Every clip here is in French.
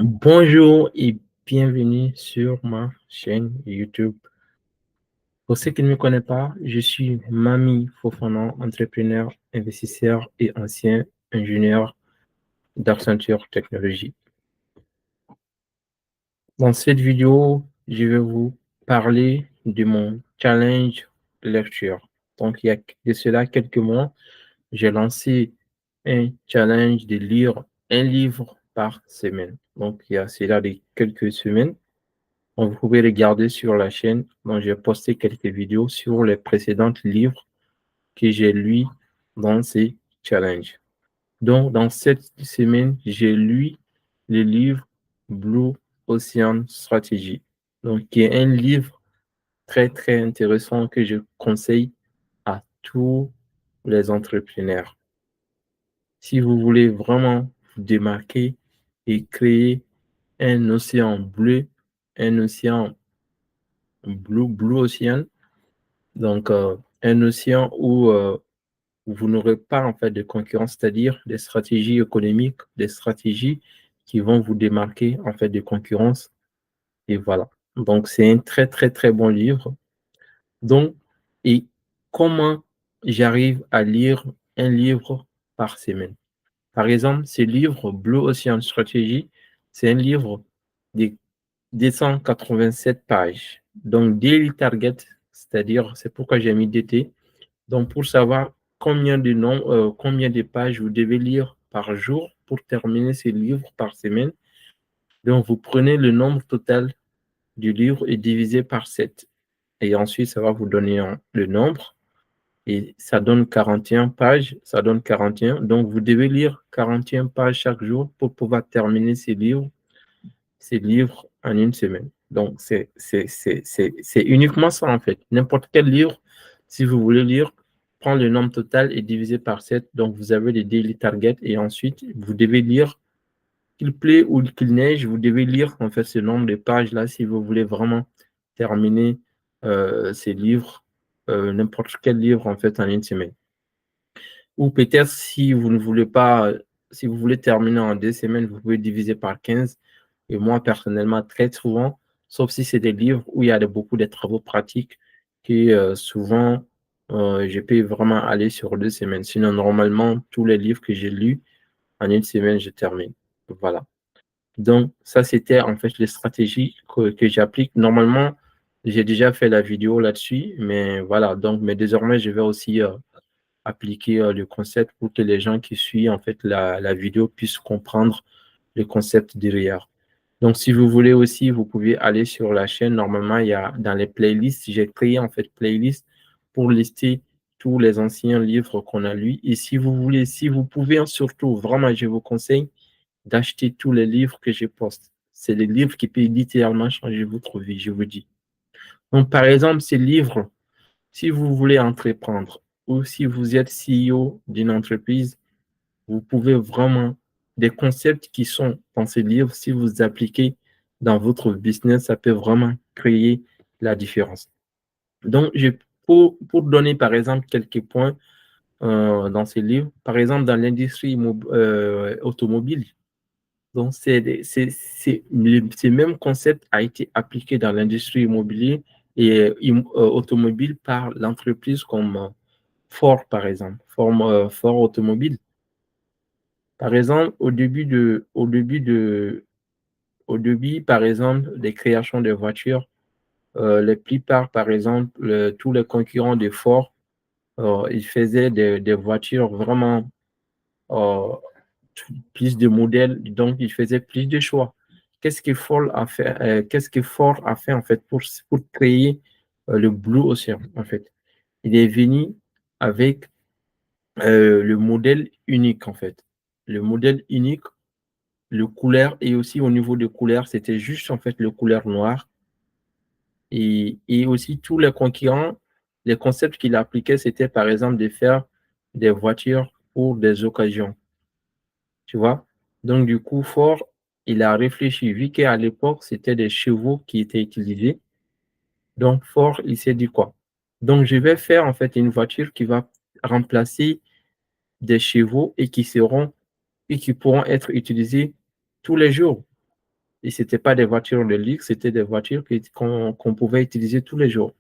Bonjour et bienvenue sur ma chaîne YouTube. Pour ceux qui ne me connaissent pas, je suis Mami Fofana, entrepreneur, investisseur et ancien ingénieur d'Accenture Technologies. Dans cette vidéo, je vais vous parler de mon challenge lecture. Donc, il y a de cela quelques mois, j'ai lancé un challenge de lire un livre par semaine. Donc, il y a cela de quelques semaines. Donc, vous pouvez regarder sur la chaîne. Donc, j'ai posté quelques vidéos sur les précédents livres que j'ai lus dans ces challenges. Donc, dans cette semaine, j'ai lu le livre Blue Ocean Strategy. Donc, qui est un livre très, très intéressant que je conseille à tous les entrepreneurs. Si vous voulez vraiment vous démarquer et créer un océan bleu, un océan blue ocean, donc un océan où vous n'aurez pas en fait de concurrence, c'est-à-dire des stratégies économiques, des stratégies qui vont vous démarquer en fait de concurrence. Et voilà. Donc c'est un très très très bon livre. Donc, et comment j'arrive à lire un livre par semaine? Par exemple, ce livre Blue Ocean Strategy, c'est un livre de 287 pages. Donc, Daily Target, c'est-à-dire, c'est pourquoi j'ai mis DT. Donc, pour savoir combien de pages vous devez lire par jour pour terminer ce livre par semaine, donc vous prenez le nombre total du livre et divisé par 7. Et ensuite, ça va vous donner le nombre. Et ça donne 41 pages. Ça donne 41. Donc, vous devez lire 41 pages chaque jour pour pouvoir terminer ces livres en une semaine. Donc, c'est uniquement ça, en fait. N'importe quel livre, si vous voulez lire, prendre le nombre total et diviser par 7. Donc, vous avez les daily targets et ensuite, vous devez lire, qu'il plaît ou qu'il neige, vous devez lire, en fait, ce nombre de pages-là si vous voulez vraiment terminer ces livres, n'importe quel livre, en fait, en une semaine. Ou peut-être si vous ne voulez pas, si vous voulez terminer en 2 semaines, vous pouvez diviser par 15. Et moi, personnellement, très souvent, sauf si c'est des livres où il y a beaucoup de travaux pratiques, qui souvent, je peux vraiment aller sur 2 semaines. Sinon, normalement, tous les livres que j'ai lus, en une semaine, je termine. Voilà. Donc, ça, c'était en fait les stratégies que j'applique. Normalement, j'ai déjà fait la vidéo là-dessus, mais voilà. Donc, mais désormais, je vais aussi appliquer le concept pour que les gens qui suivent en fait la vidéo puissent comprendre le concept derrière. Donc, si vous voulez aussi, vous pouvez aller sur la chaîne. Normalement, il y a dans les playlists, j'ai créé en fait playlist pour lister tous les anciens livres qu'on a lus. Et si vous voulez, si vous pouvez, surtout, vraiment, je vous conseille d'acheter tous les livres que je poste. C'est des livres qui peuvent littéralement changer votre vie, je vous dis. Donc, par exemple, ces livres, si vous voulez entreprendre ou si vous êtes CEO d'une entreprise, vous pouvez vraiment, des concepts qui sont dans ces livres, si vous appliquez dans votre business, ça peut vraiment créer la différence. Donc, pour donner par exemple quelques points dans ces livres, par exemple dans l'industrie automobile, donc ce même concept a été appliqué dans l'industrie immobilière et automobile par l'entreprise comme Ford, par exemple, Ford Automobile. Par exemple, au début, par exemple, des créations de voitures, la plupart, par exemple, tous les concurrents de Ford, ils faisaient des voitures vraiment euh, plus de modèles, donc ils faisaient plus de choix. Qu'est-ce que Ford a fait en fait pour créer le Blue Ocean en fait? Il est venu avec le modèle unique en fait. Le modèle unique, le couleur et aussi au niveau de couleur, c'était juste en fait le couleur noir. Et aussi tous les concurrents, les concepts qu'il appliquait, c'était par exemple de faire des voitures pour des occasions. Tu vois? Donc, du coup, Ford, il a réfléchi, vu qu'à l'époque, c'était des chevaux qui étaient utilisés. Donc, Ford, il s'est dit quoi? Donc, je vais faire en fait une voiture qui va remplacer des chevaux et qui pourront être utilisés tous les jours. Et c'était pas des voitures de luxe, c'était des voitures qu'on pouvait utiliser tous les jours.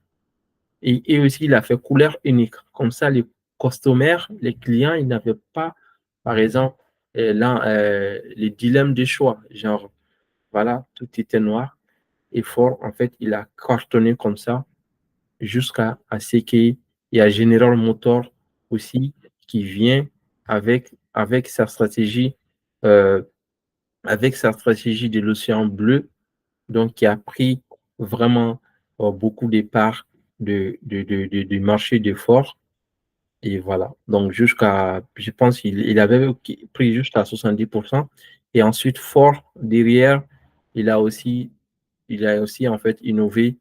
Et aussi, il a fait couleur unique. Comme ça, les customers, les clients, ils n'avaient pas, par exemple, là, les dilemmes de choix. Genre, voilà, tout était noir. Et Ford, en fait, il a cartonné comme ça jusqu'à ce qu'il y a General Motors aussi qui vient avec sa stratégie, euh, avec sa stratégie de l'océan bleu, donc qui a pris vraiment beaucoup de parts du marché de Ford. Et voilà. Donc, je pense qu'il avait pris jusqu'à 70%. Et ensuite, Ford, derrière, il a aussi, il a aussi en fait innové,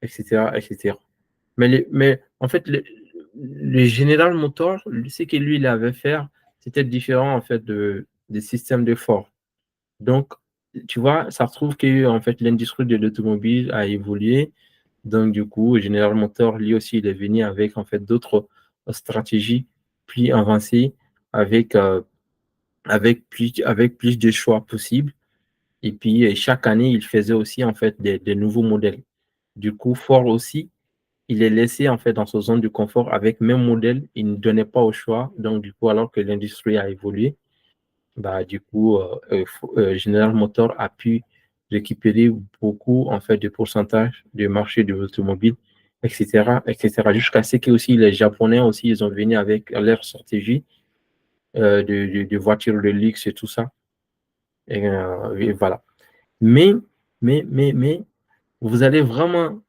etc., etc. Mais en fait, le General Motors, ce que lui, il avait fait, c'était différent en fait des systèmes de Ford. Donc, tu vois, ça prouve que en fait, l'industrie de l'automobile a évolué. Donc, du coup, General Motors, lui aussi, il est venu avec en fait d'autres stratégies plus avancées, avec, avec plus de choix possibles. Et puis, chaque année, il faisait aussi en fait des nouveaux modèles. Du coup, Ford aussi, il est laissé en fait dans sa zone de confort avec même modèle. Il ne donnait pas au choix. Donc, du coup, alors que l'industrie a évolué, bah, du coup, General Motors a pu récupérer beaucoup en fait de pourcentage du marché de l'automobile, etc., etc. Jusqu'à ce que aussi les Japonais aussi, ils ont venu avec leur stratégie de voitures de luxe et tout ça. Et voilà. Mais, mais, vous allez vraiment,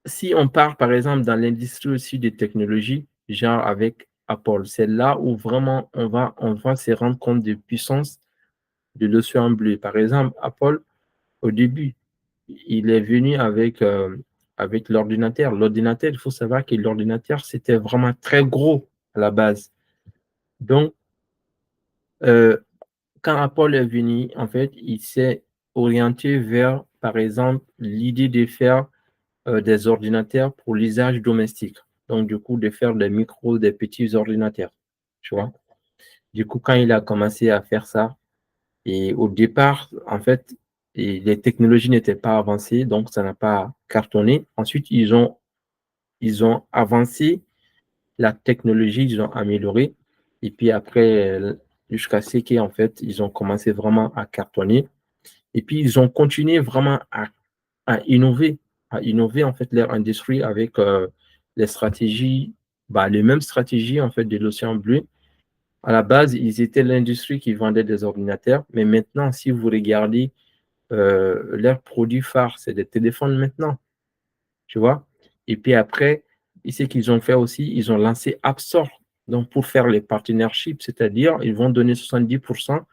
si on part par exemple dans l'industrie aussi des technologies, genre avec Apple, c'est là où vraiment on va se rendre compte de puissance de l'océan bleu. Par exemple, Apple, au début, il est venu avec l'ordinateur. L'ordinateur, il faut savoir que l'ordinateur, c'était vraiment très gros à la base. Donc, euh, quand Apple est venu, en fait, il s'est orienté vers, par exemple, l'idée de faire des ordinateurs pour l'usage domestique. Donc, du coup, de faire des micros, des petits ordinateurs. Tu vois? Du coup, quand il a commencé à faire ça, et au départ, en fait, les technologies n'étaient pas avancées, donc ça n'a pas cartonné. Ensuite, ils ont avancé la technologie, ils ont amélioré. Et puis après, jusqu'à ce qu'en fait, ils ont commencé vraiment à cartonner. Et puis, ils ont continué vraiment à innover en fait leur industrie avec les stratégies, bah, les mêmes stratégies en fait de l'océan bleu. À la base, ils étaient l'industrie qui vendait des ordinateurs, mais maintenant, si vous regardez leurs produits phares, c'est des téléphones maintenant, tu vois. Et puis après, ce qu'ils ont fait aussi, ils ont lancé App Store. Donc, pour faire les partnerships, c'est-à-dire, ils vont donner 70%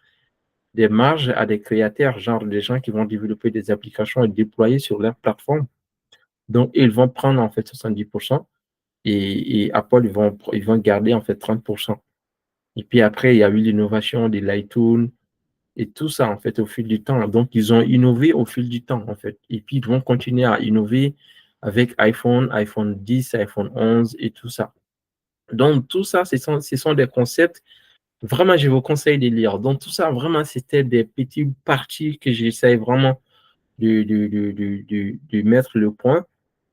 des marges à des créateurs, genre des gens qui vont développer des applications et déployer sur leur plateforme. Donc, ils vont prendre en fait 70% et Apple, ils vont garder en fait 30%. Et puis après, il y a eu l'innovation de l'iTunes, et tout ça, en fait, au fil du temps. Donc, ils ont innové au fil du temps, en fait. Et puis, ils vont continuer à innover avec iPhone, iPhone 10, iPhone 11 et tout ça. Donc, tout ça, ce sont des concepts. Vraiment, je vous conseille de lire. Donc, tout ça, vraiment, c'était des petites parties que j'essaie vraiment de mettre le point.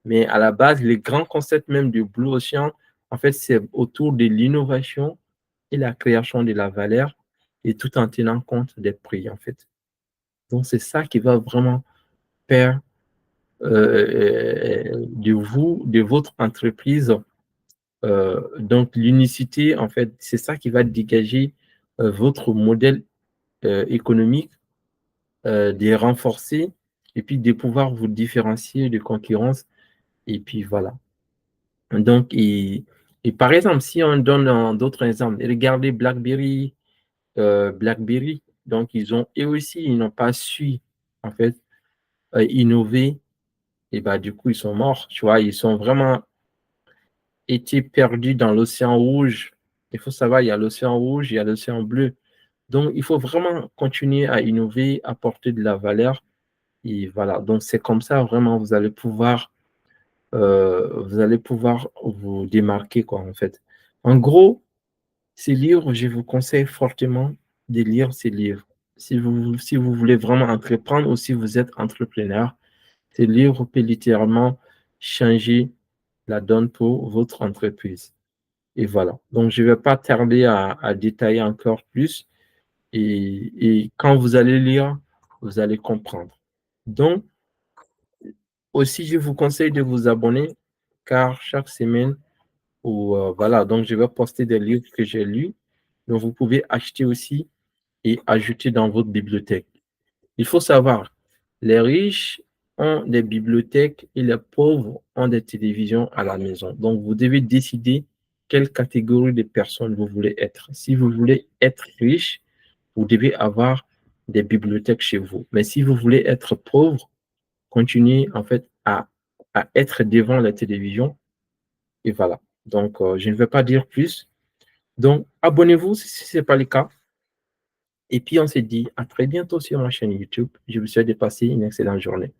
Mais à la base, les grands concepts même du Blue Ocean, en fait, c'est autour de l'innovation et la création de la valeur et tout en tenant compte des prix, en fait. Donc, c'est ça qui va vraiment faire de vous, de votre entreprise, donc l'unicité, en fait, c'est ça qui va dégager votre modèle économique, de renforcer et puis de pouvoir vous différencier de concurrence. Et puis voilà. Donc, et par exemple, si on donne d'autres exemples, regardez BlackBerry, BlackBerry. Donc, eux aussi, ils n'ont pas su, en fait, innover. Et bah, du coup, ils sont morts, tu vois. Ils sont vraiment été perdus dans l'océan rouge. Il faut savoir, il y a l'océan rouge, il y a l'océan bleu. Donc, il faut vraiment continuer à innover, apporter de la valeur. Et voilà. Donc, c'est comme ça, vraiment, vous allez pouvoir vous démarquer, quoi, en fait. En gros, ces livres, je vous conseille fortement de lire ces livres. si vous voulez vraiment entreprendre ou si vous êtes entrepreneur, ce livre peut littéralement changer la donne pour votre entreprise. Et voilà. Donc, je ne vais pas tarder à détailler encore plus. Et quand vous allez lire, vous allez comprendre. Donc, aussi, je vous conseille de vous abonner car chaque semaine, voilà, donc je vais poster des livres que j'ai lus. Donc, vous pouvez acheter aussi et ajouter dans votre bibliothèque. Il faut savoir, les riches ont des bibliothèques et les pauvres ont des télévisions à la maison. Donc, vous devez décider quelle catégorie de personnes vous voulez être. Si vous voulez être riche, vous devez avoir des bibliothèques chez vous. Mais si vous voulez être pauvre, continuez en fait à être devant la télévision et voilà. Donc, je ne vais pas dire plus. Donc, abonnez-vous si ce n'est pas le cas. Et puis, on se dit à très bientôt sur ma chaîne YouTube. Je vous souhaite de passer une excellente journée.